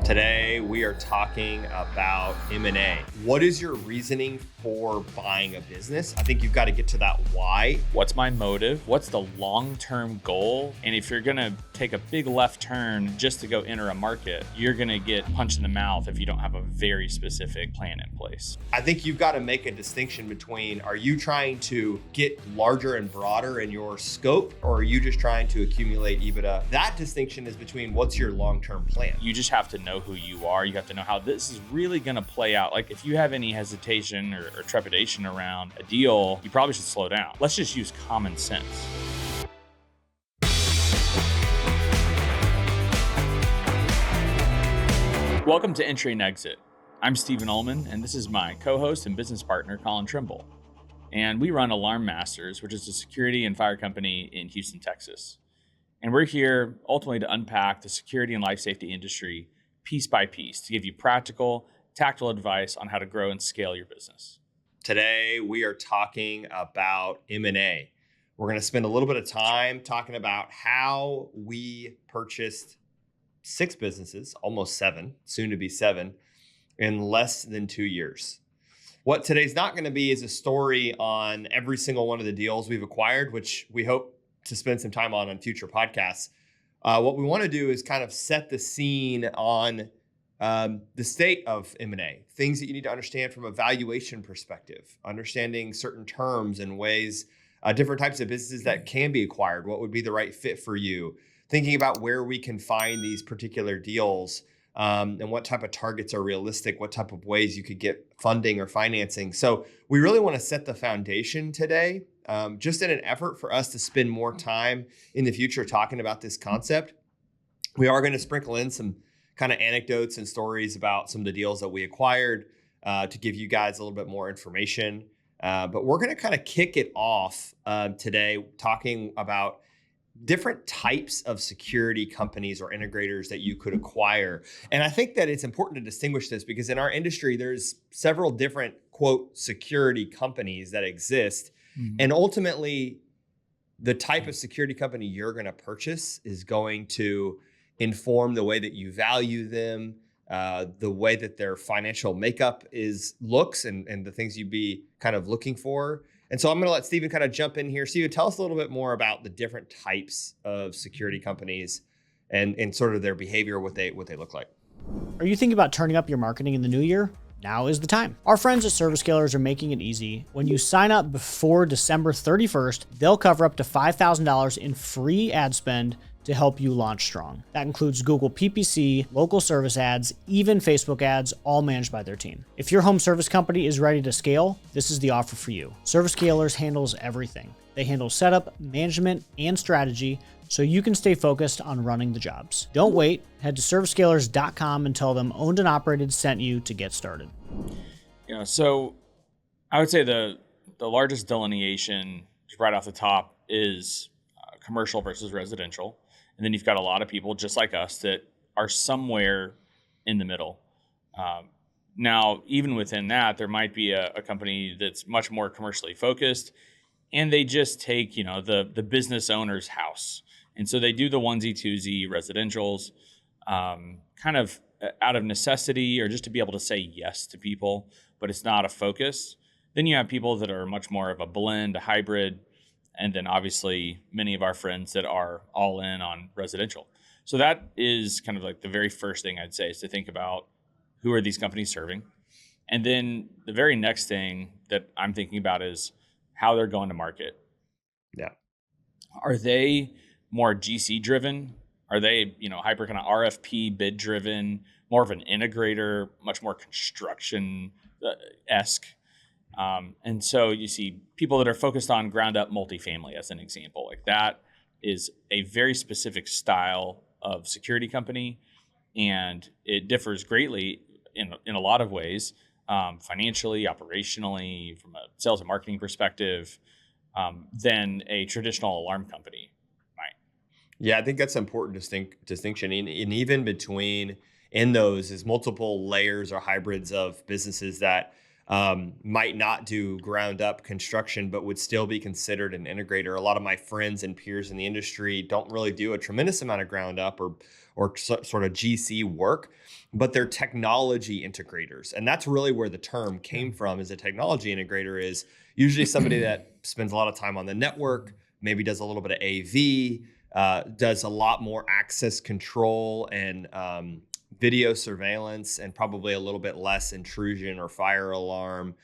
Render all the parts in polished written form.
Today, we are talking about M&A. What is your reasoning for buying a business? I think you've got to get to that why. What's my motive? What's the long-term goal? And if you're gonna take a big left turn just to go enter a market, you're gonna get punched in the mouth if you don't have a very specific plan in place. I think you've got to make a distinction between, are you trying to get larger and broader in your scope, or are you just trying to accumulate EBITDA? That distinction is between what's your long-term plan. You just have to know who you are. You have to know how this is really gonna play out. Like if you have any hesitation or trepidation around a deal, you probably should slow down. Let's just use common sense. Welcome to Entry&Exit. I'm Stephen Olmon, and this is my co-host and business partner, Collin Trimble. And we run Alarm Masters, which is a security and fire company in Houston, Texas. And we're here ultimately to unpack the security and life safety industry piece by piece to give you practical, tactical advice on how to grow and scale your business. Today, we are talking about M&A. We're going to spend a little bit of time talking about how we purchased 6 businesses, almost 7, soon to be 7, in less than 2 years. What today's not going to be is a story on every single one of the deals we've acquired, which we hope to spend some time on future podcasts. What we want to do is kind of set the scene on the state of M&A, things that you need to understand from a valuation perspective, understanding certain terms and ways, different types of businesses that can be acquired, what would be the right fit for you, thinking about where we can find these particular deals, and what type of targets are realistic, what type of ways you could get funding or financing. So we really want to set the foundation today, just in an effort for us to spend more time in the future talking about this concept. We are going to sprinkle in some kind of anecdotes and stories about some of the deals that we acquired to give you guys a little bit more information. But we're going to kind of kick it off today talking about different types of security companies or integrators that you could acquire. And I think that it's important to distinguish this because in our industry, there's several different, quote, security companies that exist. Mm-hmm. And ultimately, the type of security company you're going to purchase is going to inform the way that you value them, the way that their financial makeup looks and the things you'd be kind of looking for. And so I'm going to let Stephen kind of jump in here. Stephen, tell us a little bit more about the different types of security companies and sort of their behavior, what they look like. Are you thinking about turning up your marketing in the new year? Now is the time. Our friends at ServiceScalers are making it easy. When you sign up before December 31st, they'll cover up to $5,000 in free ad spend to help you launch strong. That includes Google PPC, local service ads, even Facebook ads, all managed by their team. If your home service company is ready to scale, this is the offer for you. ServiceScalers handles everything. They handle setup, management, and strategy, so you can stay focused on running the jobs. Don't wait. Head to servicescalers.com and tell them Owned and Operated sent you to get started. Yeah, so I would say the largest delineation right off the top is commercial versus residential. And then you've got a lot of people just like us that are somewhere in the middle. Now, even within that, there might be a company that's much more commercially focused, and they just take, the business owner's house. And so they do the onesie, twosie residentials, kind of out of necessity or just to be able to say yes to people, but it's not a focus. Then you have people that are much more of a blend, a hybrid, and then obviously many of our friends that are all in on residential. So that is kind of like the very first thing I'd say is to think about who are these companies serving. And then the very next thing that I'm thinking about is how they're going to market. Yeah. Are they more GC driven? Are they, hyper kind of RFP bid driven, more of an integrator, much more construction-esque? And so you see people that are focused on ground up multifamily as an example. Like that is a very specific style of security company, and it differs greatly in a lot of ways, financially, operationally, from a sales and marketing perspective, than a traditional alarm company might. Yeah, I think that's an important distinction. And even between in those is multiple layers or hybrids of businesses that might not do ground up construction, but would still be considered an integrator. A lot of my friends and peers in the industry don't really do a tremendous amount of ground up or sort of GC work, but they're technology integrators. And that's really where the term came from. Is a technology integrator is usually somebody that spends a lot of time on the network, maybe does a little bit of AV, does a lot more access control and video surveillance, and probably a little bit less intrusion or fire alarm.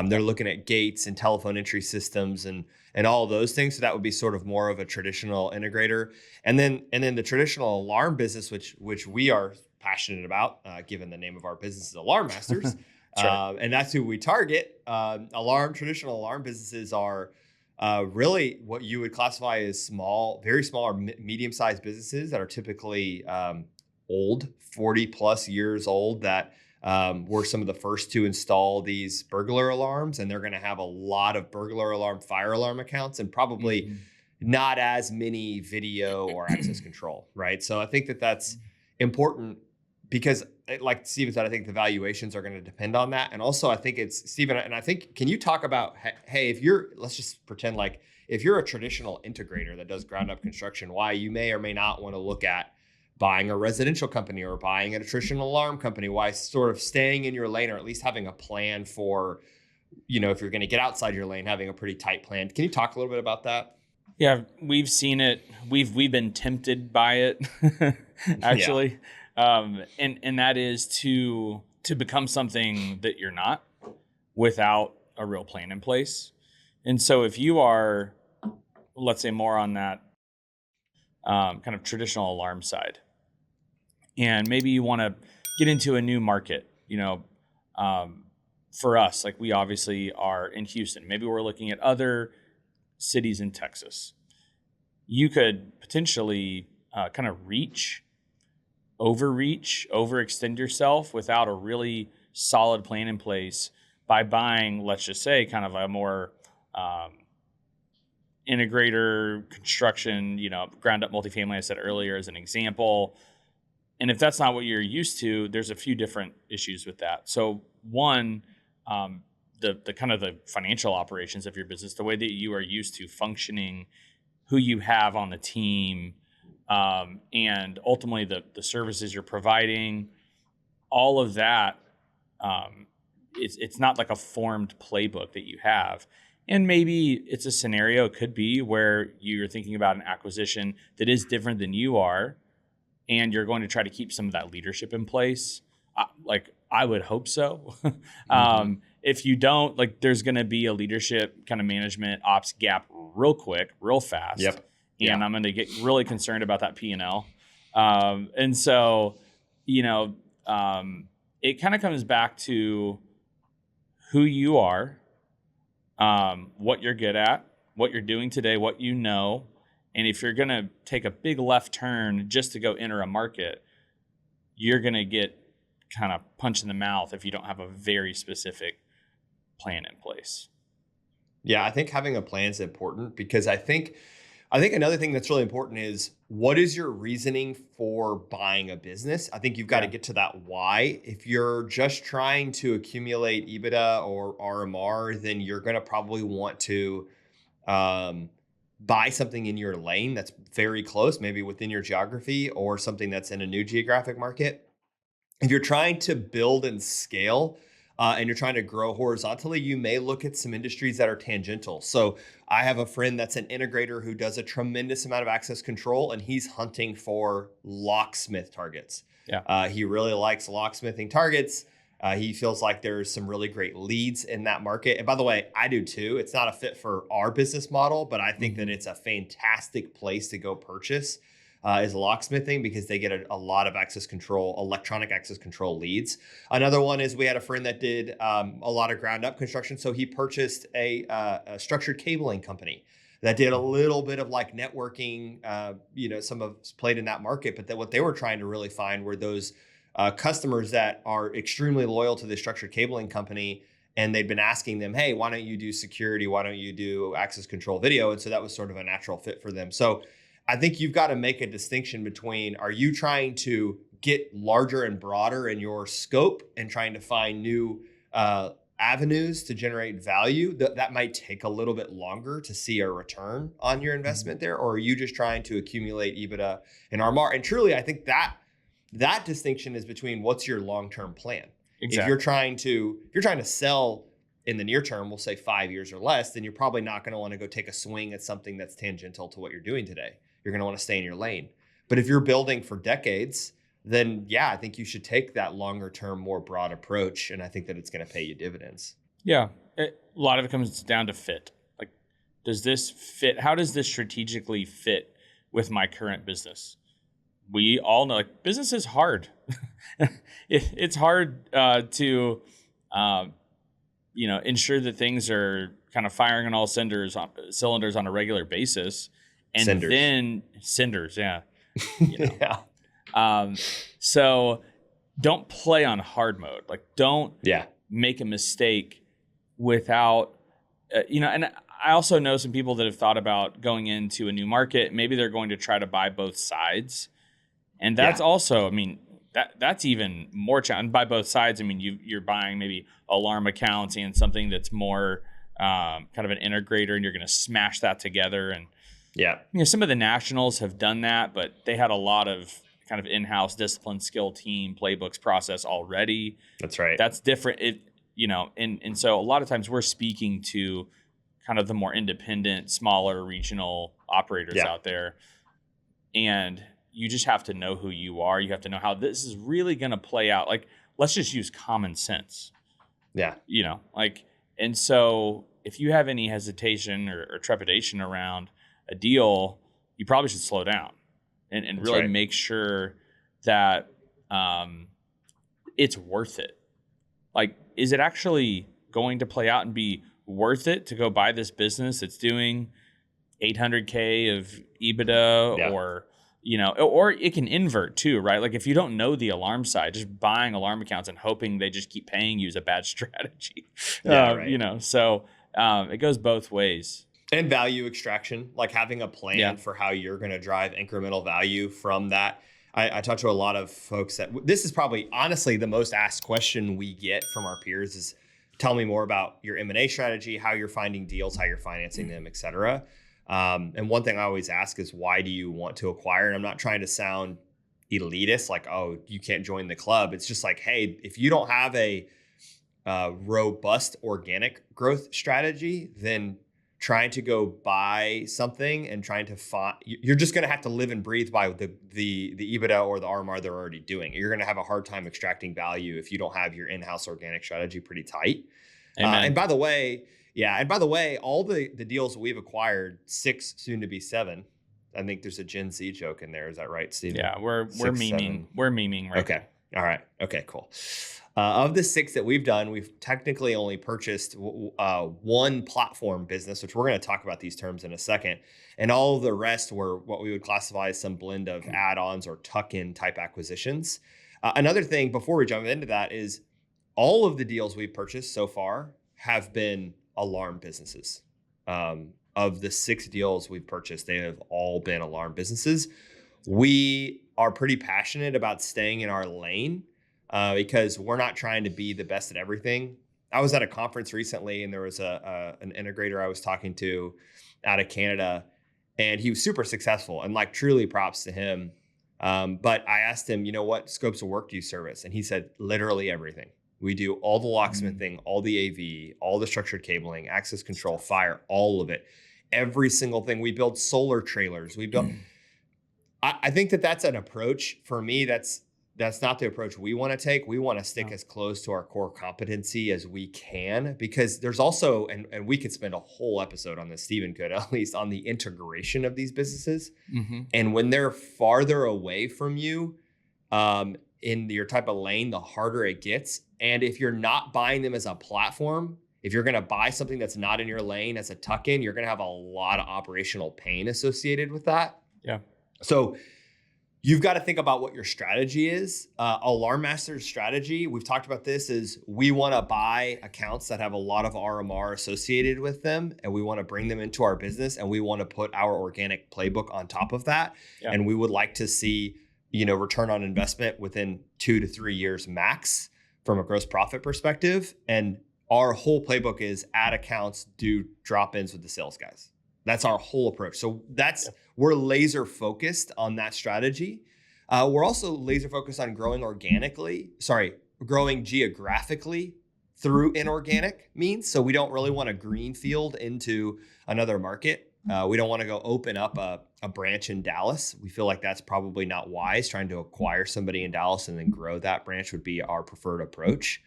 They're looking at gates and telephone entry systems and all of those things. So that would be sort of more of a traditional integrator. And then the traditional alarm business, which we are passionate about, given the name of our business is Alarm Masters. Right. And that's who we target. Traditional alarm businesses are really what you would classify as small, very small or medium-sized businesses that are typically old, 40 plus years old, that were some of the first to install these burglar alarms. And they're going to have a lot of burglar alarm, fire alarm accounts, and probably not as many video or access control, right? So I think that that's important because, like Steven said, I think the valuations are going to depend on that. And also I think it's, Steven, and I think, can you talk about, hey, let's just pretend like if you're a traditional integrator that does ground up construction, why you may or may not want to look at buying a residential company or buying a traditional alarm company, why sort of staying in your lane, or at least having a plan for, if you're going to get outside your lane, having a pretty tight plan. Can you talk a little bit about that? Yeah, we've seen it. We've been tempted by it, actually. Yeah. And that is to become something that you're not without a real plan in place. And so if you are, let's say, more on that kind of traditional alarm side, and maybe you want to get into a new market, for us, like we obviously are in Houston. Maybe we're looking at other cities in Texas. You could potentially kind of overextend yourself without a really solid plan in place by buying, let's just say, kind of a more integrator construction, ground up multifamily, I said earlier, as an example. And if that's not what you're used to, there's a few different issues with that. So one, the kind of the financial operations of your business, the way that you are used to functioning, who you have on the team, and ultimately the services you're providing, all of that, it's not like a formed playbook that you have. And maybe it's a scenario, it could be, where you're thinking about an acquisition that is different than you are, and you're going to try to keep some of that leadership in place. I would hope so. If you don't, there's going to be a leadership kind of management ops gap real quick, real fast. Yep. And I'm going to get really concerned about that P&L. And so, it kind of comes back to who you are, what you're good at, what you're doing today, what you know. And if you're going to take a big left turn just to go enter a market, you're going to get kind of punched in the mouth if you don't have a very specific plan in place. Yeah, I think having a plan is important, because I think another thing that's really important is, what is your reasoning for buying a business? I think you've got to get to that why. If you're just trying to accumulate EBITDA or RMR, then you're going to probably want to buy something in your lane that's very close, maybe within your geography, or something that's in a new geographic market. If you're trying to build and scale, and you're trying to grow horizontally, you may look at some industries that are tangential. So I have a friend that's an integrator who does a tremendous amount of access control, and he's hunting for locksmith targets. Yeah. He really likes locksmithing targets. He feels like there's some really great leads in that market. And by the way, I do too. It's not a fit for our business model, but I think that it's a fantastic place to go purchase is locksmithing, because they get a lot of access control, electronic access control leads. Another one is, we had a friend that did a lot of ground up construction. So he purchased a structured cabling company that did a little bit of like networking, some of played in that market. But what they were trying to really find were those customers that are extremely loyal to the structured cabling company. And they'd been asking them, hey, why don't you do security? Why don't you do access control video? And so that was sort of a natural fit for them. So I think you've got to make a distinction between, are you trying to get larger and broader in your scope and trying to find new avenues to generate value, that might take a little bit longer to see a return on your investment there? Or are you just trying to accumulate EBITDA and RMR? And truly, I think that distinction is between what's your long-term plan. Exactly. If you're trying to sell in the near term, we'll say 5 years or less, then you're probably not going to want to go take a swing at something that's tangential to what you're doing today. You're going to want to stay in your lane. But if you're building for decades, then yeah, I think you should take that longer term, more broad approach. And I think that it's going to pay you dividends. Yeah. A lot of it comes down to fit. Like, does this fit? How does this strategically fit with my current business? We all know, like, business is hard. It's hard to, ensure that things are kind of firing on all cylinders on a regular basis. And then cinders, yeah. Yeah. So don't play on hard mode. Like, don't make a mistake without, and I also know some people that have thought about going into a new market. Maybe they're going to try to buy both sides. And that's also, I mean, that's even more challenging. By both sides, I mean, you're buying maybe alarm accounts and something that's more kind of an integrator, and you're going to smash that together. And some of the nationals have done that, but they had a lot of kind of in-house discipline, skill, team, playbooks process already. That's right. That's different. And so a lot of times we're speaking to kind of the more independent, smaller regional operators out there. And you just have to know who you are. You have to know how this is really going to play out. Like, let's just use common sense. Yeah. And so if you have any hesitation or trepidation around a deal, you probably should slow down and really make sure that it's worth it. Like, is it actually going to play out and be worth it to go buy this business that's doing $800K of EBITDA or it can invert too, right? Like, if you don't know the alarm side, just buying alarm accounts and hoping they just keep paying you is a bad strategy. So it goes both ways. And value extraction, like having a plan for how you're going to drive incremental value from that. I talk to a lot of folks that this is probably honestly the most asked question we get from our peers is, tell me more about your M&A strategy, how you're finding deals, how you're financing them, et cetera. And one thing I always ask is, why do you want to acquire? And I'm not trying to sound elitist, like, oh, you can't join the club. It's just like, hey, if you don't have a robust organic growth strategy, then trying to go buy something and trying to find, you're just going to have to live and breathe by the EBITDA or the RMR they're already doing. You're going to have a hard time extracting value if you don't have your in-house organic strategy pretty tight. And by the way, all the deals we've acquired, 6, soon to be 7. I think there's a Gen Z joke in there. Is that right, Steven? Yeah, we're memeing. 7. We're memeing right now. All right. Okay, cool. Of the 6 that we've done, we've technically only purchased one platform business, which we're going to talk about these terms in a second. And all of the rest were what we would classify as some blend of add-ons or tuck-in type acquisitions. Another thing before we jump into that is all of the deals we've purchased so far have been alarm businesses. Of the 6 deals we've purchased, they have all been alarm businesses. We are pretty passionate about staying in our lane because we're not trying to be the best at everything. I was at a conference recently, and there was an integrator I was talking to out of Canada, and he was super successful, and like truly props to him. But I asked him, what scopes of work do you service? And he said, literally everything. We do all the locksmithing, all the AV, all the structured cabling, access control, fire, all of it. Every single thing. We build solar trailers. We build. I think that's an approach for me. That's not the approach we want to take. We want to stick as close to our core competency as we can, because there's also, and we could spend a whole episode on this, Steven could at least, on the integration of these businesses. Mm-hmm. And when they're farther away from you in your type of lane, the harder it gets. And if you're not buying them as a platform, if you're going to buy something that's not in your lane as a tuck-in, you're going to have a lot of operational pain associated with that. Yeah. So you've got to think about what your strategy is. Alarm Master's strategy, we've talked about this, is we want to buy accounts that have a lot of RMR associated with them, and we want to bring them into our business, and we want to put our organic playbook on top of that. Yeah. And we would like to see, return on investment within 2 to 3 years max from a gross profit perspective. And our whole playbook is add accounts, do drop-ins with the sales guys. That's our whole approach. So we're laser focused on that strategy. We're also laser focused on growing growing geographically through inorganic means. So we don't really want to greenfield into another market. We don't want to go open up a branch in Dallas. We feel like that's probably not wise. Trying to acquire somebody in Dallas and then grow that branch would be our preferred approach.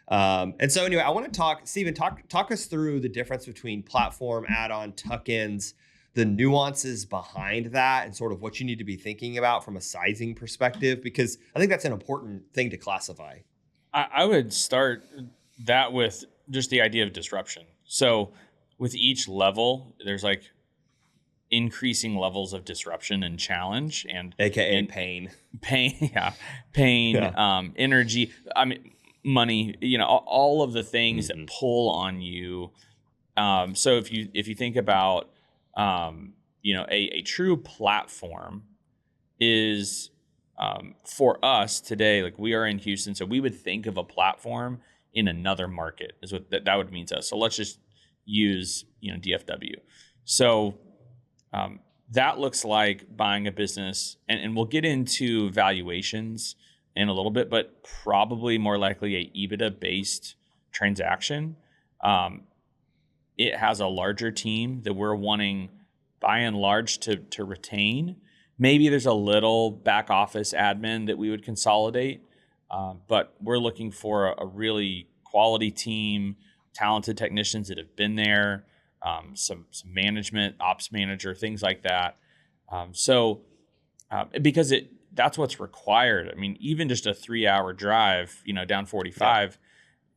And so anyway, I want to talk, Stephen, talk us through the difference between platform, add-on, tuck-ins, the nuances behind that, and sort of what you need to be thinking about from a sizing perspective, because I think that's an important thing to classify. I would start that with just the idea of disruption. So with each level, there's like increasing levels of disruption and challenge, and pain, energy. I mean, money. All of the things that pull on you. So if you think about, a true platform is, for us today, like we are in Houston, so we would think of a platform in another market is what that would mean to us. So let's just use, DFW. So that looks like buying a business, and we'll get into valuations in a little bit, but probably more likely a EBITDA based transaction. It has a larger team that we're wanting by and large to retain. Maybe there's a little back office admin that we would consolidate, but we're looking for a really quality team, talented technicians that have been there, some management, ops manager, things like that. Because that's what's required. I mean, even just a 3-hour drive, down 45,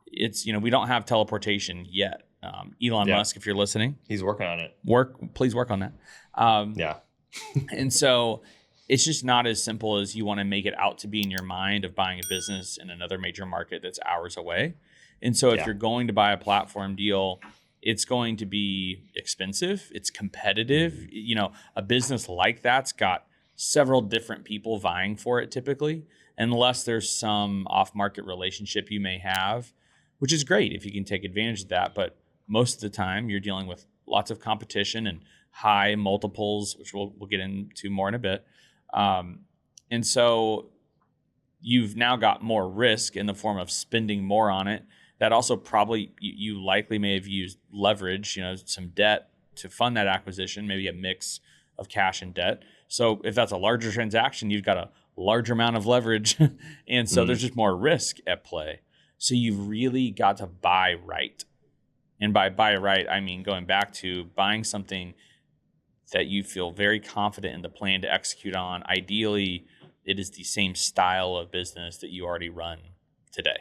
it's, we don't have teleportation yet. Elon Musk, if you're listening, he's working on it. Please work on that. And so it's just not as simple as you want to make it out to be in your mind of buying a business in another major market that's hours away. And so if you're going to buy a platform deal, it's going to be expensive. It's competitive. A business like that's got several different people vying for it typically, unless there's some off-market relationship you may have, which is great if you can take advantage of that. But most of the time you're dealing with lots of competition and high multiples, which we'll get into more in a bit. And so you've now got more risk in the form of spending more on it. That also probably you likely may have used leverage, some debt to fund that acquisition, maybe a mix of cash and debt. So if that's a larger transaction, you've got a larger amount of leverage. And so there's just more risk at play. So you've really got to buy right. And by buy right, I mean going back to buying something that you feel very confident in the plan to execute on. Ideally, it is the same style of business that you already run today.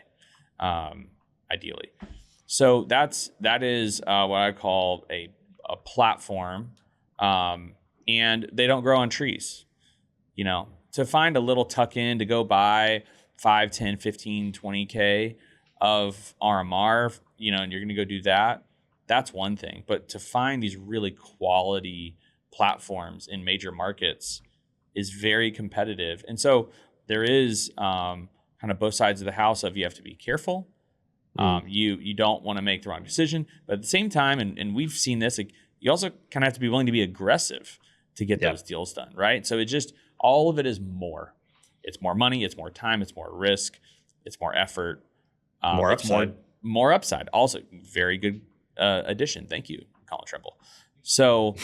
Ideally. So that is what I call a platform. And they don't grow on trees. To find a little tuck in to go buy 5, 10, 15, 20K of RMR, and you're going to go do that, that's one thing. But to find these really quality platforms in major markets is very competitive. And so there is kind of both sides of the house of you have to be careful. You don't want to make the wrong decision, but at the same time, and we've seen this, you also kind of have to be willing to be aggressive to get those deals done, right? So it just, all of it is more. It's more money, it's more time, it's more risk, it's more effort, more upside. More upside. Also, very good addition. Thank you, Collin Trimble. So,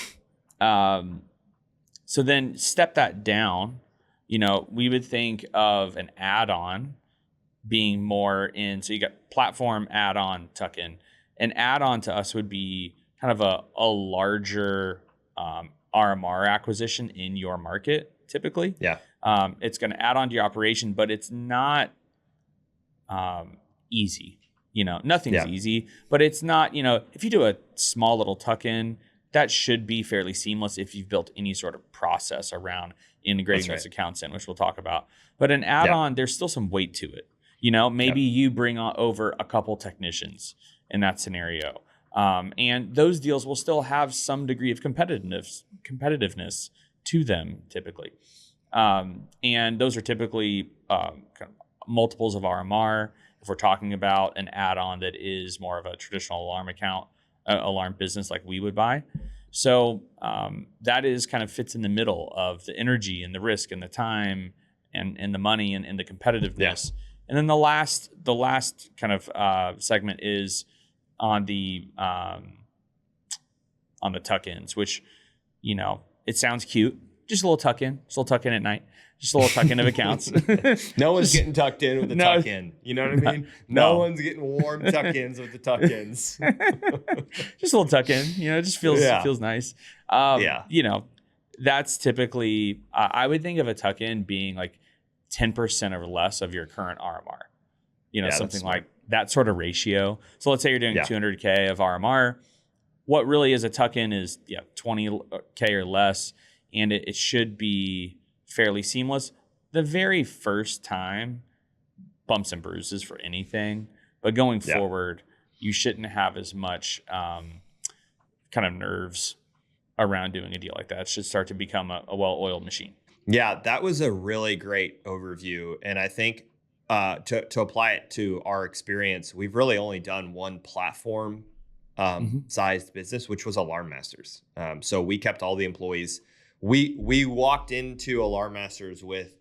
so then step that down. We would think of an add-on being more in. So you got platform, add-on, tuck in. An add-on to us would be kind of a larger RMR acquisition in your market, typically. Yeah. It's going to add on to your operation, but it's not easy. Nothing's easy, but it's not, if you do a small little tuck-in, that should be fairly seamless if you've built any sort of process around integrating those accounts in, which we'll talk about. But an add-on, there's still some weight to it. Maybe you bring over a couple technicians in that scenario. And those deals will still have some degree of competitiveness to them typically. And those are typically kind of multiples of RMR. If we're talking about an add-on that is more of a traditional alarm business like we would buy. So that is kind of fits in the middle of the energy and the risk and the time and the money and the competitiveness. Yeah. And then the last kind of segment is on the tuck-ins, which, it sounds cute. Just a little tuck-in, at night. Just a little tuck-in of accounts. No one's getting tucked in with the tuck-in. You know what I mean? No one's getting warm tuck-ins with the tuck-ins. Just a little tuck-in. It just feels nice. That's typically, I would think of a tuck-in being like 10% or less of your current RMR. Something like that sort of ratio. So let's say you're doing 200K of RMR. What really is a tuck-in is 20K or less, and it should be fairly seamless. The very first time, bumps and bruises for anything, but going forward, you shouldn't have as much kind of nerves around doing a deal like that. It should start to become a well-oiled machine. Yeah, that was a really great overview, and I think to apply it to our experience, we've really only done one platform sized business, which was Alarm Masters. So we kept all the employees. We walked into Alarm Masters with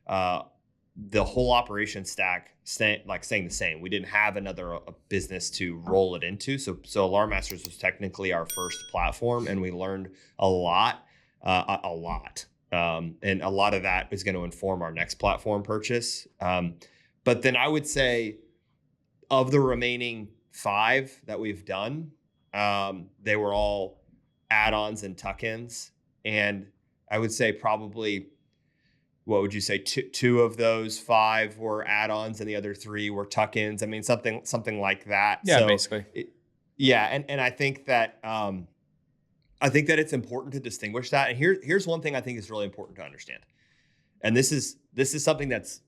the whole operation stack staying the same. We didn't have another business to roll it into. So Alarm Masters was technically our first platform, and we learned a lot. And a lot of that is going to inform our next platform purchase. But then I would say of the remaining 5 that we've done, they were all add-ons and tuck-ins. And I would say probably, what would you say, two of those 5 were add-ons and the other 3 were tuck-ins. I mean, something like that. Yeah, so basically. And I think that it's important to distinguish that. And here's one thing I think is really important to understand. And this is something that's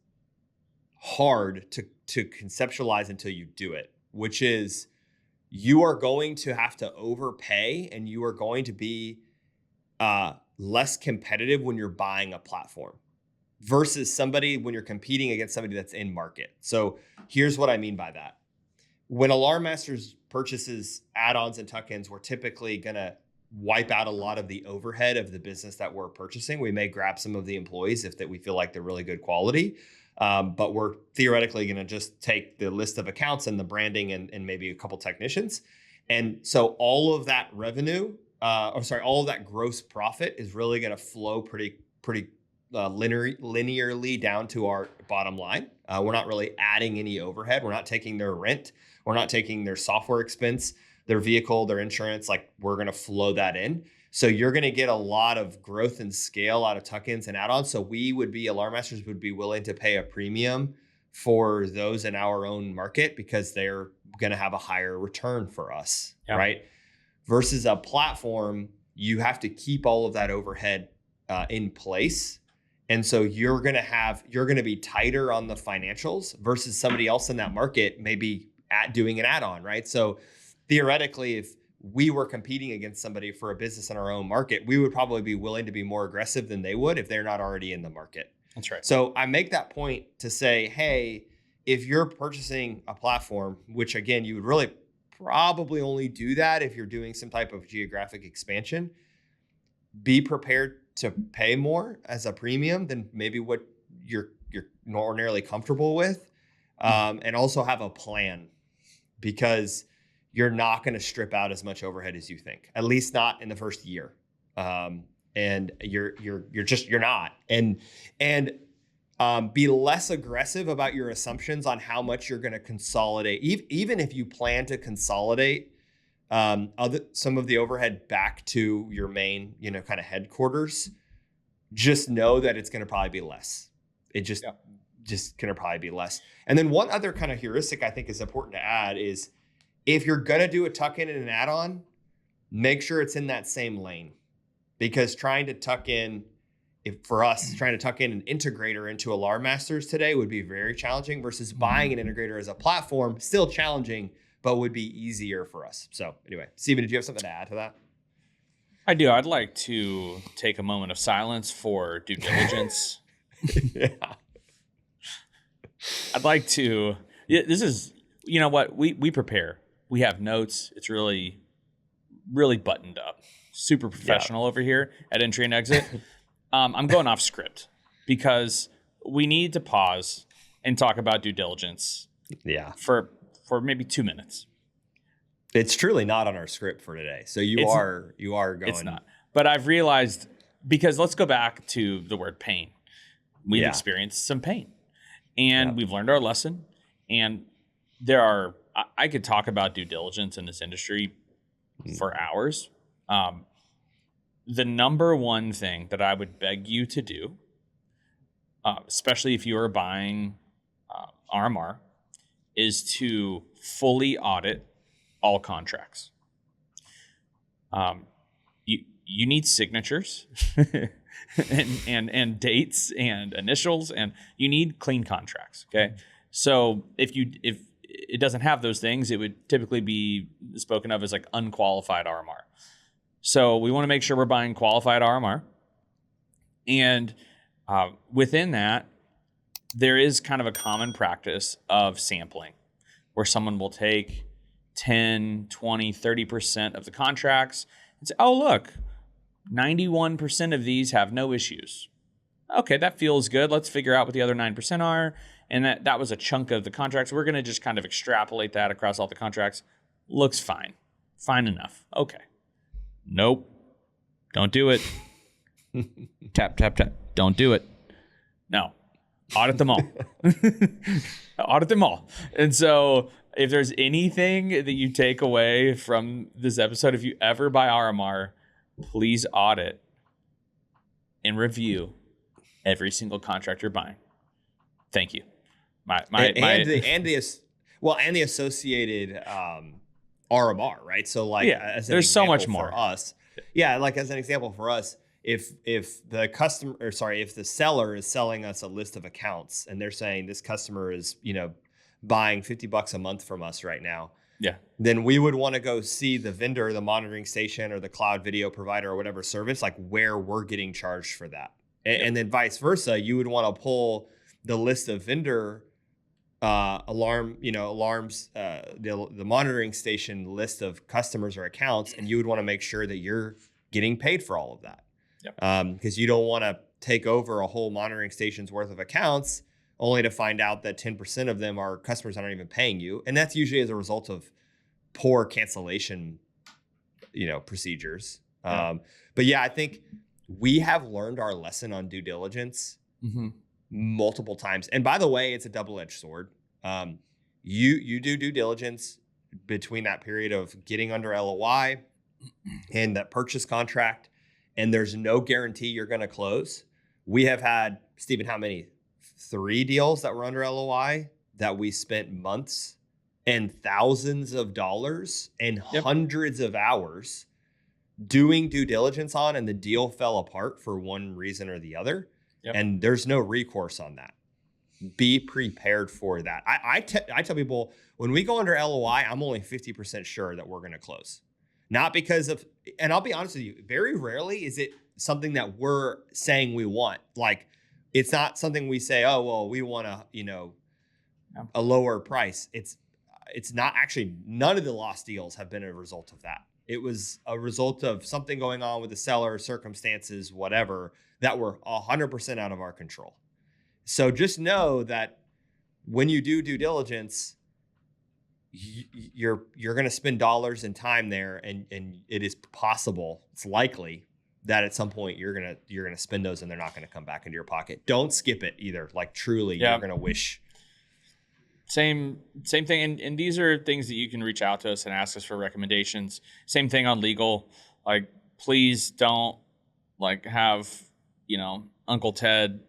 hard to conceptualize until you do it, which is you are going to have to overpay, and you are going to be less competitive when you're buying a platform versus when you're competing against somebody that's in market. So here's what I mean by that. When Alarm Masters purchases add-ons and tuck-ins, we're typically going to wipe out a lot of the overhead of the business that we're purchasing. We may grab some of the employees if we feel like they're really good quality. But we're theoretically going to just take the list of accounts and the branding and maybe a couple technicians. And so all of that revenue, all of that gross profit is really going to flow pretty linearly down to our bottom line. We're not really adding any overhead. We're not taking their rent. We're not taking their software expense, their vehicle, their insurance. Like, we're going to flow that in. So you're going to get a lot of growth and scale out of tuck-ins and add-ons. So Alarm Masters would be willing to pay a premium for those in our own market because they're going to have a higher return for us, right? Versus a platform, you have to keep all of that overhead in place. And so you're going to be tighter on the financials versus somebody else in that market maybe doing an add-on, right? So theoretically, if we were competing against somebody for a business in our own market, we would probably be willing to be more aggressive than they would if they're not already in the market. That's right. So I make that point to say, hey, if you're purchasing a platform, which again, you would really probably only do that if you're doing some type of geographic expansion, be prepared to pay more as a premium than maybe what you're ordinarily comfortable with. And also have a plan, because you're not going to strip out as much overhead as you think, at least not in the first year. And you're not. And be less aggressive about your assumptions on how much you're going to consolidate. Even if you plan to consolidate some of the overhead back to your main, kind of headquarters, just know that it's going to probably be less. Just going to probably be less. And then one other kind of heuristic I think is important to add is, if you're going to do a tuck-in and an add-on, make sure it's in that same lane, because trying to tuck in an integrator into Alarm Masters today would be very challenging versus buying an integrator as a platform, still challenging, but would be easier for us. So anyway, Steven, did you have something to add to that? I do. I'd like to take a moment of silence for due diligence. Yeah. I'd like to, Yeah, this is, you know what, we prepare. We have notes. It's really, really buttoned up. Super professional over here at Entry and Exit. I'm going off script because we need to pause and talk about due diligence. Yeah. For maybe 2 minutes. It's truly not on our script for today. So you are going. It's not. But I've realized, because let's go back to the word pain. We've experienced some pain, and we've learned our lesson. And I could talk about due diligence in this industry for hours. The number one thing that I would beg you to do, especially if you are buying RMR, is to fully audit all contracts. You need signatures and dates and initials, and you need clean contracts. Okay, so if it doesn't have those things, it would typically be spoken of as like unqualified RMR. So we want to make sure we're buying qualified RMR, and within that, there is kind of a common practice of sampling, where someone will take 10, 20, 30% of the contracts and say, oh, look, 91% of these have no issues. Okay, that feels good. Let's figure out what the other 9% are. And that was a chunk of the contracts. We're going to just kind of extrapolate that across all the contracts. Looks fine. Fine enough. Okay. Nope. Don't do it. Tap, tap, tap. Don't do it. No. Audit them all. Audit them all. And so if there's anything that you take away from this episode, if you ever buy RMR, please audit and review every single contract you're buying. Thank you. The associated RMR, right? So like, as an there's so much example more for us. Yeah, like as an example for us, if the seller is selling us a list of accounts and they're saying this customer is, buying $50 a month from us right now, then we would want to go see the vendor, the monitoring station, or the cloud video provider, or whatever service, like where we're getting charged for that. And then vice versa, you would want to pull the list of vendor alarms, the monitoring station list of customers or accounts, and you would want to make sure that you're getting paid for all of that. Because you don't want to take over a whole monitoring station's worth of accounts only to find out that 10% of them are customers that aren't even paying you. And that's usually as a result of poor cancellation, procedures. But yeah, I think we have learned our lesson on due diligence multiple times. And by the way, it's a double-edged sword. You do due diligence between that period of getting under LOI and that purchase contract, and there's no guarantee you're going to close. We have had, Stephen, how many? 3 deals that were under LOI that we spent months and thousands of dollars and hundreds of hours doing due diligence on, and the deal fell apart for one reason or the other. And there's no recourse on that. Be prepared for that. I tell people, when we go under LOI, I'm only 50% sure that we're going to close. Not because of, and I'll be honest with you, very rarely is it something that we're saying we want. Like, it's not something we say, oh, well, we want a lower price. It's not actually, none of the lost deals have been a result of that. It was a result of something going on with the seller, circumstances, whatever, that were 100% out of our control. So just know that when you do due diligence, you're going to spend dollars and time there, and it is possible, it's likely that at some point you're going to spend those and they're not going to come back into your pocket. Don't skip it either. Like, truly, you're going to wish. Same thing. And these are things that you can reach out to us and ask us for recommendations. Same thing on legal. Like, please don't have, Uncle Ted,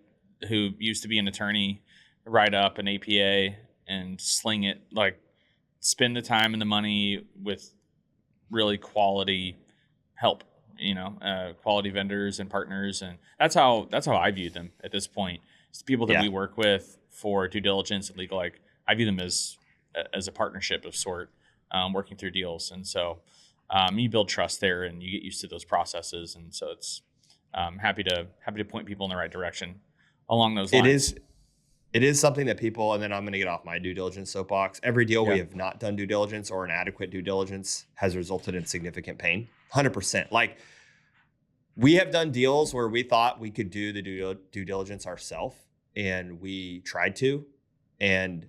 who used to be an attorney, write up an APA and sling it. Like, spend the time and the money with really quality help, quality vendors and partners. And that's how I view them at this point. It's the people that we work with for due diligence and legal. Like, I view them as a partnership of sort, working through deals. And so you build trust there and you get used to those processes. And so it's happy to point people in the right direction along those lines. It is something that people, and then I'm going to get off my due diligence soapbox. Every deal we Yeah. have not done due diligence or an adequate due diligence has resulted in significant pain. 100%. Like, we have done deals where we thought we could do the due diligence ourselves, and we tried to, and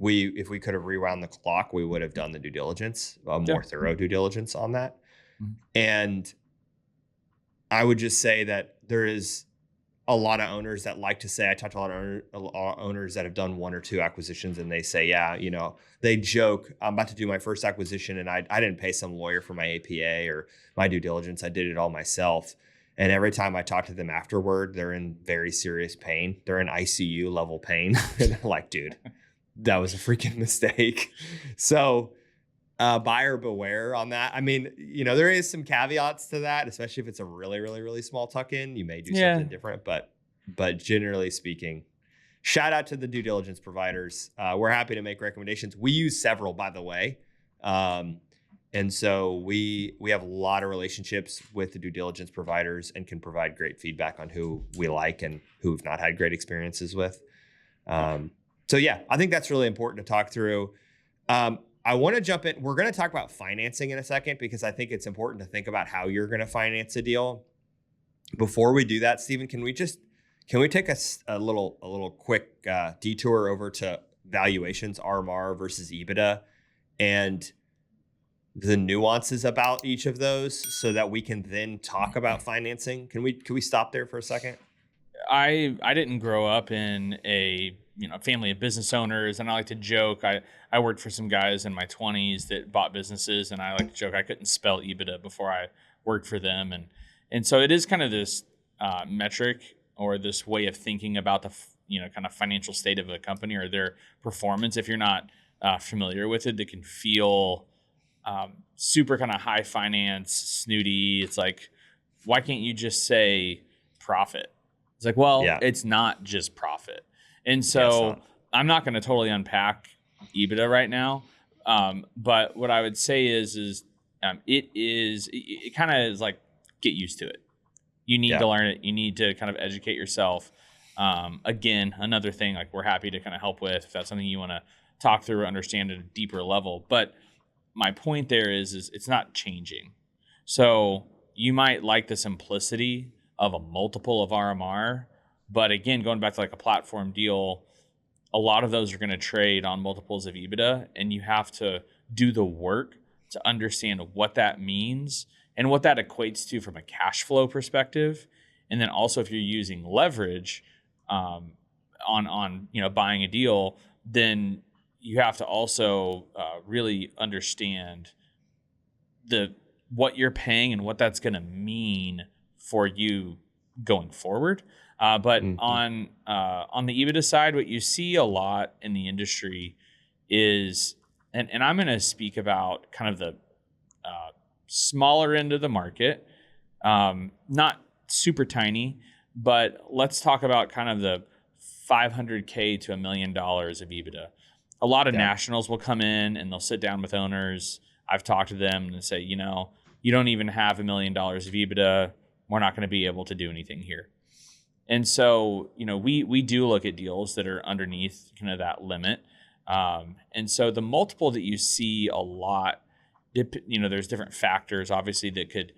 if we could have rewound the clock, we would have done the due diligence, more thorough due diligence on that. Mm-hmm. And I would just say that there is a lot of owners that like to say, I talk to a lot of owners that have done 1 or 2 acquisitions, and they say, yeah, they joke, I'm about to do my first acquisition and I didn't pay some lawyer for my APA or my due diligence. I did it all myself. And every time I talk to them afterward, they're in very serious pain. They're in ICU level pain. And they're like, dude, that was a freaking mistake. So buyer beware on that. I mean, there is some caveats to that, especially if it's a really, really, really small tuck-in. You may do something different, but generally speaking, shout out to the due diligence providers. We're happy to make recommendations. We use several, by the way. And so we have a lot of relationships with the due diligence providers and can provide great feedback on who we like and who we've not had great experiences with. So yeah, I think that's really important to talk through. I want to jump in. We're going to talk about financing in a second, because I think it's important to think about how you're going to finance a deal. Before we do that, Stephen, can we take a little quick detour over to valuations, RMR versus EBITDA, and the nuances about each of those, so that we can then talk about financing? Can we stop there for a second? I didn't grow up in a family of business owners, and I like to joke. I worked for some guys in my 20s that bought businesses, and I like to joke I couldn't spell EBITDA before I worked for them, and so it is kind of this metric or this way of thinking about the kind of financial state of a company or their performance. If you're not familiar with it, that can feel super kind of high finance, snooty. It's like, why can't you just say profit? It's like, well, It's not just profit. And so I'm not going to totally unpack EBITDA right now. But what I would say is it kind of is like, get used to it. You need to learn it. You need to kind of educate yourself. Again, another thing, like, we're happy to kind of help with if that's something you want to talk through or understand at a deeper level. But my point there is it's not changing. So you might like the simplicity of a multiple of RMR, but again, going back to like a platform deal, a lot of those are going to trade on multiples of EBITDA, and you have to do the work to understand what that means and what that equates to from a cash flow perspective. And then also, if you're using leverage on buying a deal, then you have to also really understand what you're paying and what that's going to mean for you going forward. But on the EBITDA side, what you see a lot in the industry is, and I'm going to speak about kind of the smaller end of the market, not super tiny, but let's talk about kind of the $500K to $1 million of EBITDA. A lot of nationals will come in and they'll sit down with owners. I've talked to them and say, you don't even have $1 million of EBITDA. We're not going to be able to do anything here. And so, we do look at deals that are underneath kind of that limit. And so the multiple that you see a lot, there's different factors, obviously, that could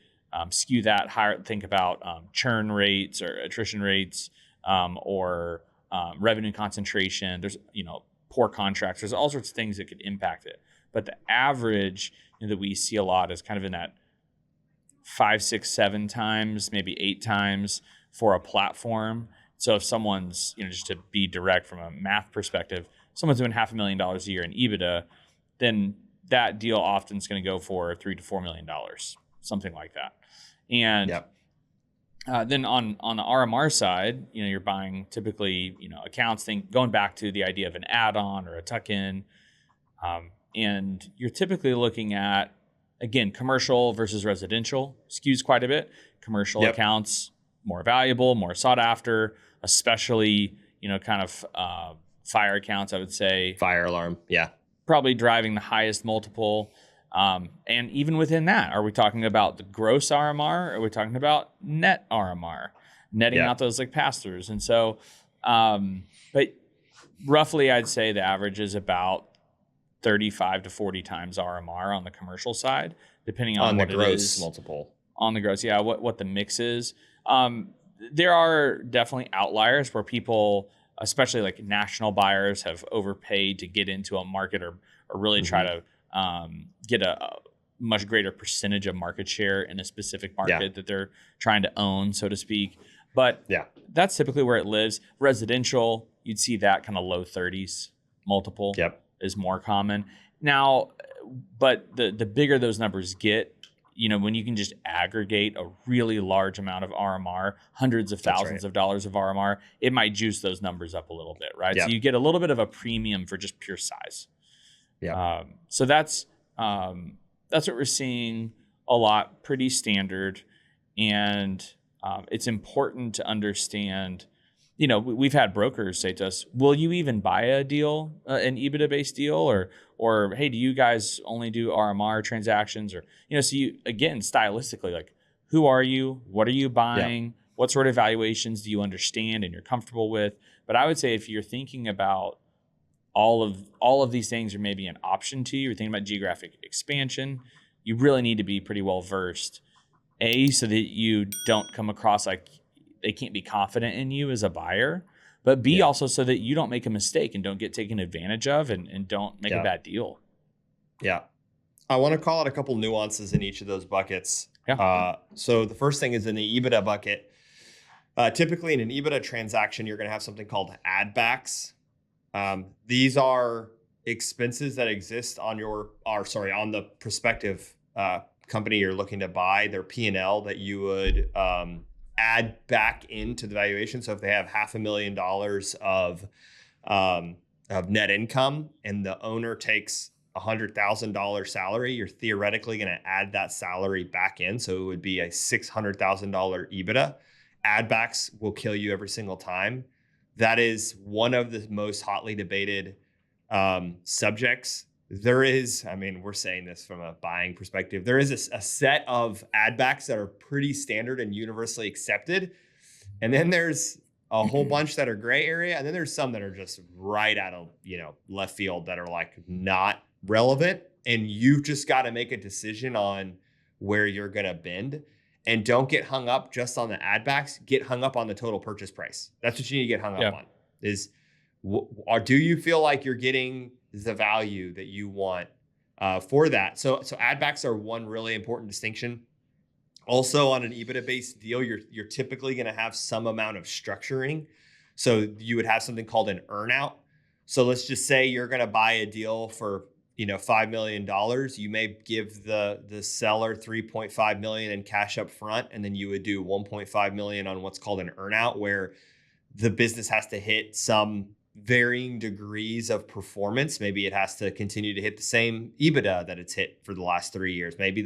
skew that higher. Think about churn rates or attrition rates, or revenue concentration. There's, poor contracts. There's all sorts of things that could impact it. But the average that we see a lot is kind of in that 5, 6, 7 times, maybe 8 times for a platform. So if someone's, just to be direct from a math perspective, someone's doing $500,000 a year in EBITDA, then that deal often is going to go for $3 to $4 million, something like that. And then on the RMR side, you're buying typically, accounts, going back to the idea of an add-on or a tuck-in. And you're typically looking at, again, commercial versus residential skews quite a bit. Commercial accounts, more valuable, more sought after, especially, kind of fire accounts, I would say. Fire alarm, probably driving the highest multiple. And even within that, are we talking about the gross RMR? Or are we talking about net RMR? Netting out those like pass-throughs. And so, but roughly, I'd say the average is about 35 to 40 times RMR on the commercial side, depending on what the gross it is. multiple. On the gross, yeah, what the mix is. There are definitely outliers where people, especially like national buyers, have overpaid to get into a market or really try to get a much greater percentage of market share in a specific market that they're trying to own, so to speak. But that's typically where it lives. Residential, you'd see that kind of low 30s multiple is more common. Now, but the bigger those numbers get, you know, when you can just aggregate a really large amount of RMR, hundreds of thousands of dollars of RMR, it might juice those numbers up a little bit, right? So you get a little bit of a premium for just pure size. So that's what we're seeing a lot, pretty standard. And it's important to understand, you know, we've had brokers say to us, will you even buy a deal, an EBITDA-based deal? Or, hey, do you guys only do RMR transactions? Or, you know, so you, again, stylistically, like, who are you? What are you buying? What sort of valuations do you understand and you're comfortable with? But I would say if you're thinking about all of these things are maybe an option to you, you're thinking about geographic expansion, you really need to be pretty well versed, so that you don't come across like they can't be confident in you as a buyer, but B, also so that you don't make a mistake and don't get taken advantage of and don't make a bad deal. I want to call out a couple nuances in each of those buckets. So the first thing is in the EBITDA bucket. Typically in an EBITDA transaction, you're going to have something called add backs. These are expenses that exist on on the prospective company you're looking to buy, their P&L that you would add back into the valuation. So if they have $500,000 of net income and the owner takes $100,000 salary, you're theoretically going to add that salary back in. So it would be a $600,000 EBITDA. Add backs will kill you every single time. That is one of the most hotly debated subjects. There is, I mean, we're saying this from a buying perspective, there is a set of add backs that are pretty standard and universally accepted. And then there's a whole bunch that are gray area. And then there's some that are just right out of, left field that are like not relevant. And you've just got to make a decision on where you're going to bend. And don't get hung up just on the add backs. Get hung up on the total purchase price. That's what you need to get hung up on. Or do you feel like you're getting the value that you want for that? So add backs are one really important distinction. Also, on an EBITDA-based deal, you're typically going to have some amount of structuring. So you would have something called an earnout. So let's just say you're going to buy a deal for $5 million. You may give the seller $3.5 million in cash up front, and then you would do $1.5 million on what's called an earnout, where the business has to hit some varying degrees of performance. Maybe it has to continue to hit the same EBITDA that it's hit for the last 3 years. Maybe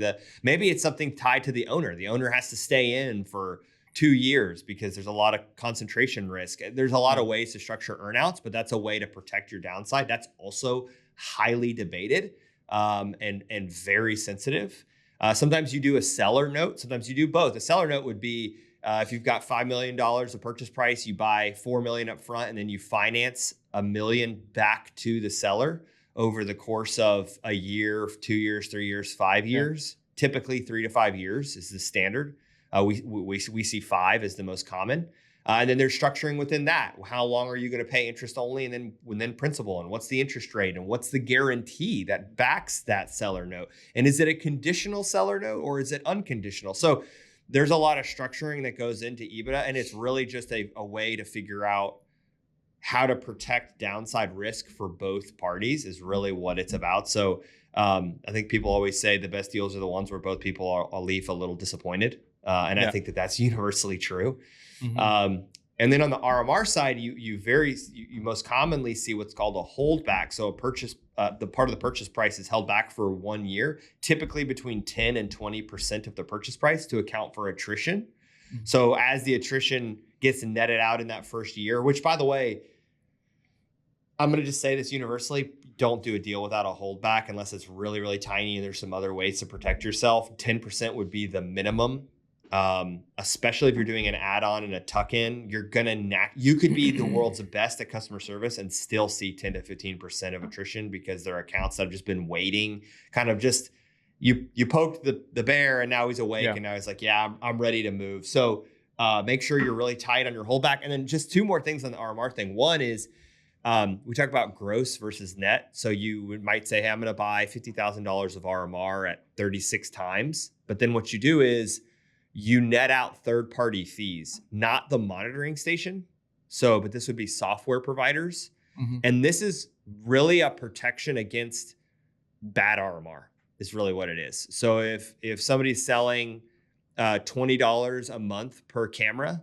it's something tied to the owner. The owner has to stay in for 2 years because there's a lot of concentration risk. There's a lot of ways to structure earnouts, but that's a way to protect your downside. That's also highly debated and very sensitive. Sometimes you do a seller note. Sometimes you do both. A seller note would be if you've got $5 million of purchase price, you buy $4 million up front, and then you finance $1 million back to the seller over the course of a year, 2 years, 3 years, 5 years. Typically 3 to 5 years is the standard. We see 5 as the most common. And then there's structuring within that. How long are you going to pay interest only and then principal? And what's the interest rate? And what's the guarantee that backs that seller note? And is it a conditional seller note or is it unconditional? So there's a lot of structuring that goes into EBITDA, and it's really just a way to figure out how to protect downside risk for both parties is really what it's about. So I think people always say the best deals are the ones where both people are leave a little disappointed. And I think that that's universally true. Mm-hmm. And then on the RMR side, you most commonly see what's called a holdback. So a purchase, the part of the purchase price is held back for 1 year, typically between 10 and 20% of the purchase price to account for attrition. Mm-hmm. So as the attrition gets netted out in that first year, which by the way, I'm going to just say this universally, don't do a deal without a holdback unless it's really, really tiny and there's some other ways to protect yourself. 10% would be the minimum especially if you're doing an add-on and a tuck-in, you're gonna you could be the world's best at customer service and still see 10 to 15% of attrition because there are accounts that have just been waiting, kind of just you poked the bear and now he's awake and now he's like, yeah, I'm ready to move. So make sure you're really tight on your holdback. And then just two more things on the RMR thing. One is we talk about gross versus net. So you might say, hey, I'm going to buy $50,000 of RMR at 36 times. But then what you do is you net out third-party fees, not the monitoring station. So, but this would be software providers. Mm-hmm. And this is really a protection against bad RMR is really what it is. So if somebody's selling $20 a month per camera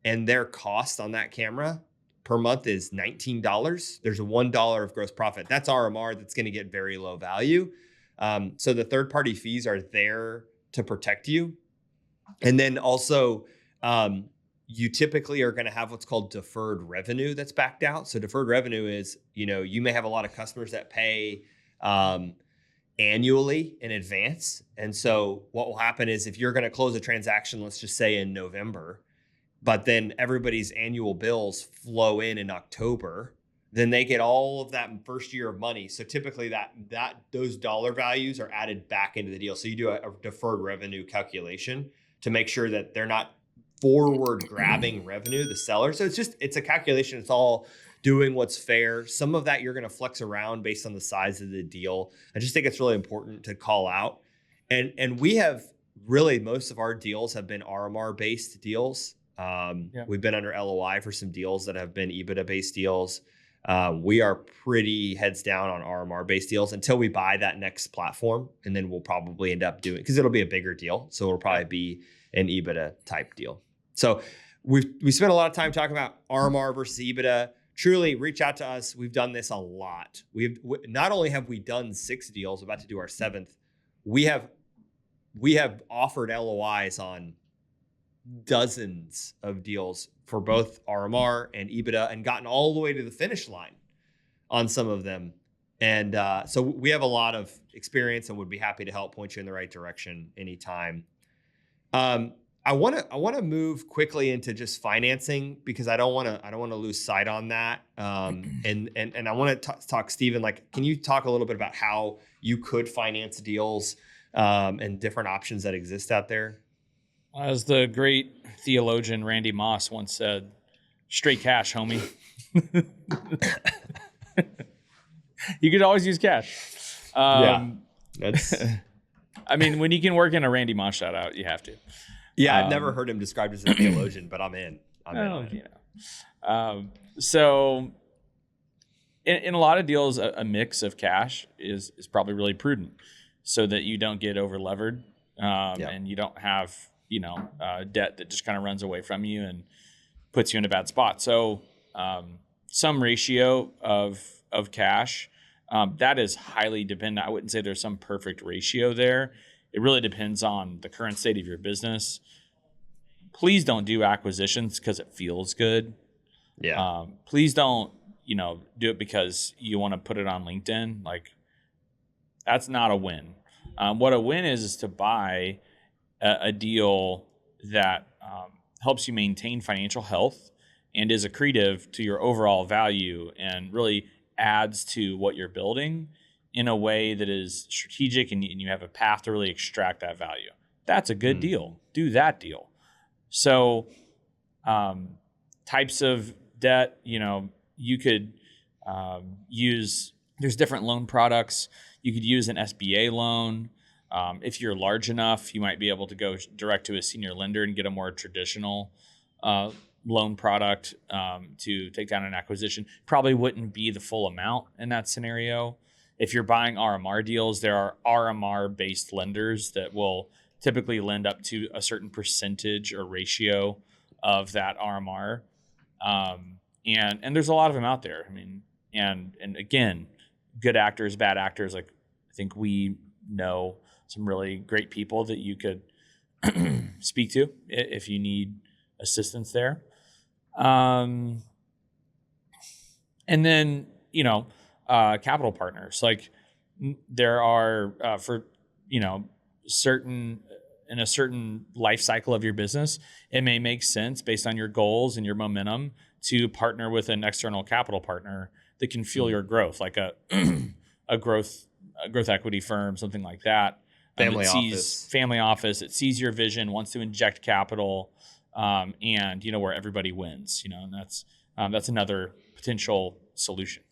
and their cost on that camera per month is $19, there's a $1 of gross profit. That's RMR that's going to get very low value. So the third-party fees are there to protect you. And then also, you typically are going to have what's called deferred revenue that's backed out. So deferred revenue is, you may have a lot of customers that pay annually in advance. And so what will happen is if you're going to close a transaction, let's just say in November, but then everybody's annual bills flow in October, then they get all of that first year of money. So typically those dollar values are added back into the deal. So you do a deferred revenue calculation to make sure that they're not forward grabbing revenue, the seller. So it's a calculation. It's all doing what's fair. Some of that you're going to flex around based on the size of the deal. I just think it's really important to call out. And we have really, most of our deals have been RMR based deals. We've been under LOI for some deals that have been EBITDA based deals. We are pretty heads down on RMR based deals until we buy that next platform. And then we'll probably end up doing, because it'll be a bigger deal. So it'll probably be an EBITDA type deal. So we spent a lot of time talking about RMR versus EBITDA. Truly reach out to us. We've done this a lot. Not only have we done 6 deals, about to do our 7th, we have offered LOIs on dozens of deals for both RMR and EBITDA and gotten all the way to the finish line on some of them. And so we have a lot of experience and would be happy to help point you in the right direction anytime. I want to move quickly into just financing because I don't want to lose sight on that. And I want to talk, Stephen, can you talk a little bit about how you could finance deals and different options that exist out there? As the great theologian Randy Moss once said, straight cash, homie. You could always use cash. That's. I mean, when you can work in a Randy Moss shout out, you have to. Yeah, I've never heard him described as a theologian, but I'm in. So in a lot of deals, a mix of cash is probably really prudent so that you don't get over levered and you don't have, debt that just kind of runs away from you and puts you in a bad spot. So some ratio of cash, that is highly dependent. I wouldn't say there's some perfect ratio there. It really depends on the current state of your business. Please don't do acquisitions because it feels good. Yeah. Please don't, do it because you want to put it on LinkedIn. That's not a win. What a win is to buy a deal that helps you maintain financial health and is accretive to your overall value and really adds to what you're building in a way that is strategic and you have a path to really extract that value. That's a good deal. Do that deal. So types of debt, you could use, there's different loan products. You could use an SBA loan. If you're large enough, you might be able to go direct to a senior lender and get a more traditional loan product to take down an acquisition. Probably wouldn't be the full amount in that scenario. If you're buying RMR deals, there are RMR-based lenders that will typically lend up to a certain percentage or ratio of that RMR. And there's a lot of them out there. I mean, and again, good actors, bad actors. I think we know some really great people that you could speak to if you need assistance there. And then, capital partners. There are for certain in a certain life cycle of your business, it may make sense based on your goals and your momentum to partner with an external capital partner that can fuel your growth, like a a growth equity firm, something like that. Family office. It sees your vision, wants to inject capital, and where everybody wins. And that's another potential solution.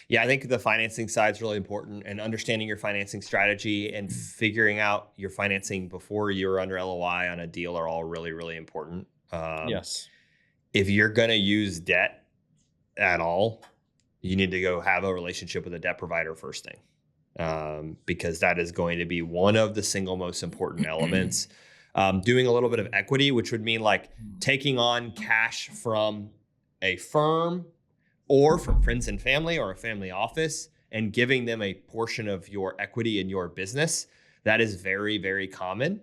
Yeah, I think the financing side is really important, and understanding your financing strategy and figuring out your financing before you're under LOI on a deal are all really, really important. Yes. If you're going to use debt at all, you need to go have a relationship with a debt provider first thing, because that is going to be one of the single most important elements. Doing a little bit of equity, which would mean like taking on cash from a firm or from friends and family or a family office and giving them a portion of your equity in your business. That is very, very common.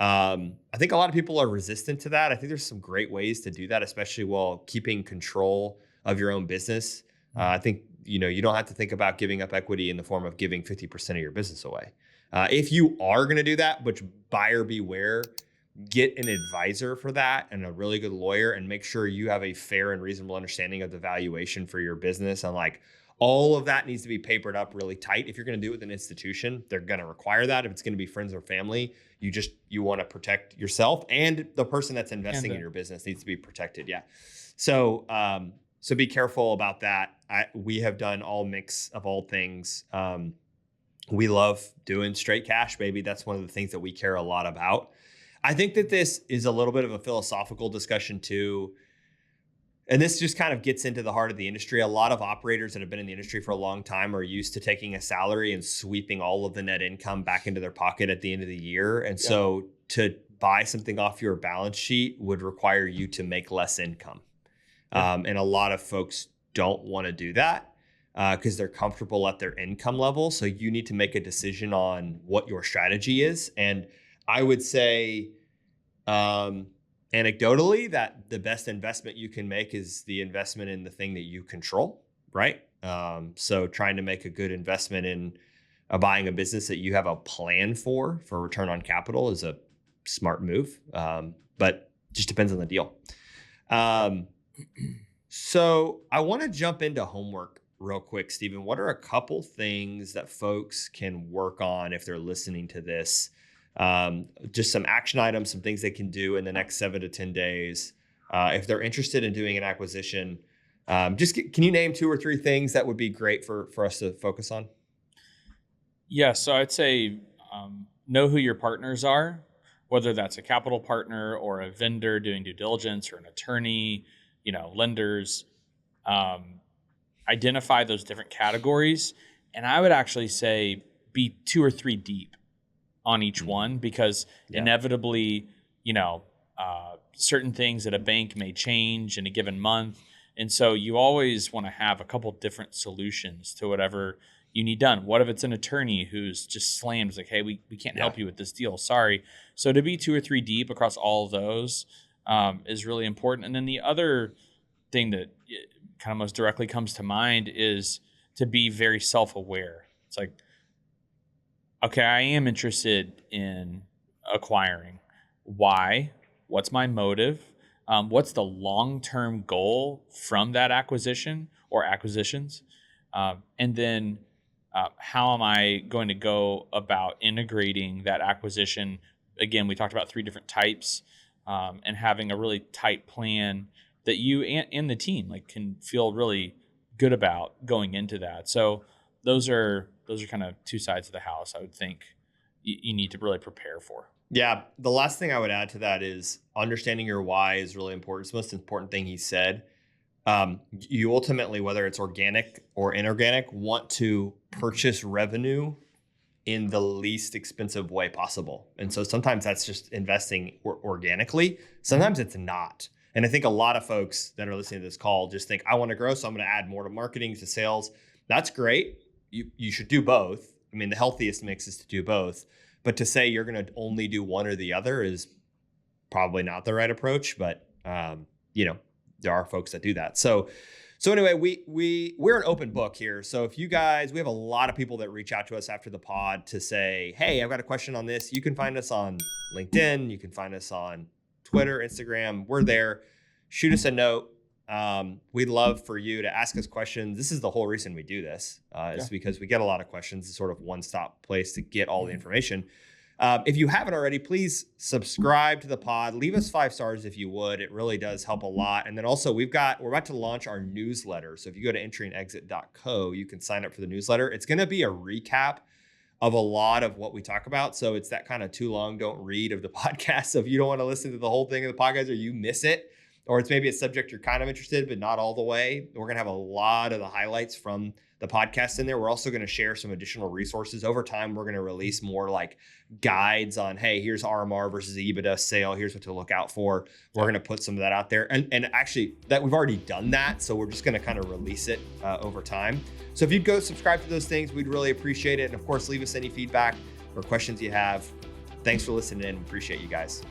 I think a lot of people are resistant to that. I think there's some great ways to do that, especially while keeping control of your own business. I think, you don't have to think about giving up equity in the form of giving 50% of your business away. If you are going to do that, which buyer beware, get an advisor for that and a really good lawyer, and make sure you have a fair and reasonable understanding of the valuation for your business. And like all of that needs to be papered up really tight. If you're going to do it with an institution, they're going to require that. If it's going to be friends or family, you want to protect yourself, and the person that's investing in your business needs to be protected. Yeah. So be careful about that. We have done all mix of all things. We love doing straight cash, baby. That's one of the things that we care a lot about. I think that this is a little bit of a philosophical discussion too. And this just kind of gets into the heart of the industry. A lot of operators that have been in the industry for a long time are used to taking a salary and sweeping all of the net income back into their pocket at the end of the year. And so to buy something off your balance sheet would require you to make less income. And a lot of folks don't want to do that because they're comfortable at their income level. So you need to make a decision on what your strategy is. And I would say, anecdotally, that the best investment you can make is the investment in the thing that you control, right? So trying to make a good investment in buying a business that you have a plan for return on capital is a smart move, but just depends on the deal. So I want to jump into homework real quick, Stephen. What are a couple things that folks can work on if they're listening to this? Just some action items, some things they can do in the next 7 to 10 days. If they're interested in doing an acquisition, can you name 2 or 3 things that would be great for us to focus on? Yeah, so I'd say know who your partners are, whether that's a capital partner or a vendor doing due diligence or an attorney, lenders. Identify those different categories. And I would actually say be 2 or 3 deep on each one, because inevitably, certain things at a bank may change in a given month. And so you always want to have a couple different solutions to whatever you need done. What if it's an attorney who's just slammed, like, hey, we can't help you with this deal, sorry. So to be 2 or 3 deep across all of those is really important. And then the other thing that kind of most directly comes to mind is to be very self-aware. It's like, okay, I am interested in acquiring. Why? What's my motive? What's the long-term goal from that acquisition or acquisitions? And then how am I going to go about integrating that acquisition? Again, we talked about 3 different types, and having a really tight plan that you and the team can feel really good about going into that. So those are kind of 2 sides of the house I would think you need to really prepare for. Yeah. The last thing I would add to that is understanding your why is really important. It's the most important thing he said. You ultimately, whether it's organic or inorganic, want to purchase revenue in the least expensive way possible. And so sometimes that's just investing organically. Sometimes it's not. And I think a lot of folks that are listening to this call just think, I want to grow, so I'm going to add more to marketing, to sales. That's great. You should do both. I mean, the healthiest mix is to do both. But to say you're going to only do one or the other is probably not the right approach. But, there are folks that do that. So So anyway, we're an open book here. So if you guys, we have a lot of people that reach out to us after the pod to say, hey, I've got a question on this. You can find us on LinkedIn. You can find us on Twitter, Instagram. We're there. Shoot us a note. We'd love for you to ask us questions. This is the whole reason we do this. Is because we get a lot of questions. It's sort of one-stop place to get all the information. If you haven't already, please subscribe to the pod. Leave us 5 stars if you would. It really does help a lot. And then also we're about to launch our newsletter. So if you go to entry-and-exit.co, you can sign up for the newsletter. It's going to be a recap of a lot of what we talk about. So it's that kind of too long, don't read of the podcast. So if you don't want to listen to the whole thing of the podcast or you miss it, or it's maybe a subject you're kind of interested, but not all the way, we're going to have a lot of the highlights from the podcast in there. We're also going to share some additional resources. Over time, we're going to release more like guides on, hey, here's RMR versus EBITDA sale. Here's what to look out for. We're going to put some of that out there. And actually, that we've already done that. So we're just going to kind of release it over time. So if you'd go subscribe to those things, we'd really appreciate it. And of course, leave us any feedback or questions you have. Thanks for listening in. Appreciate you guys.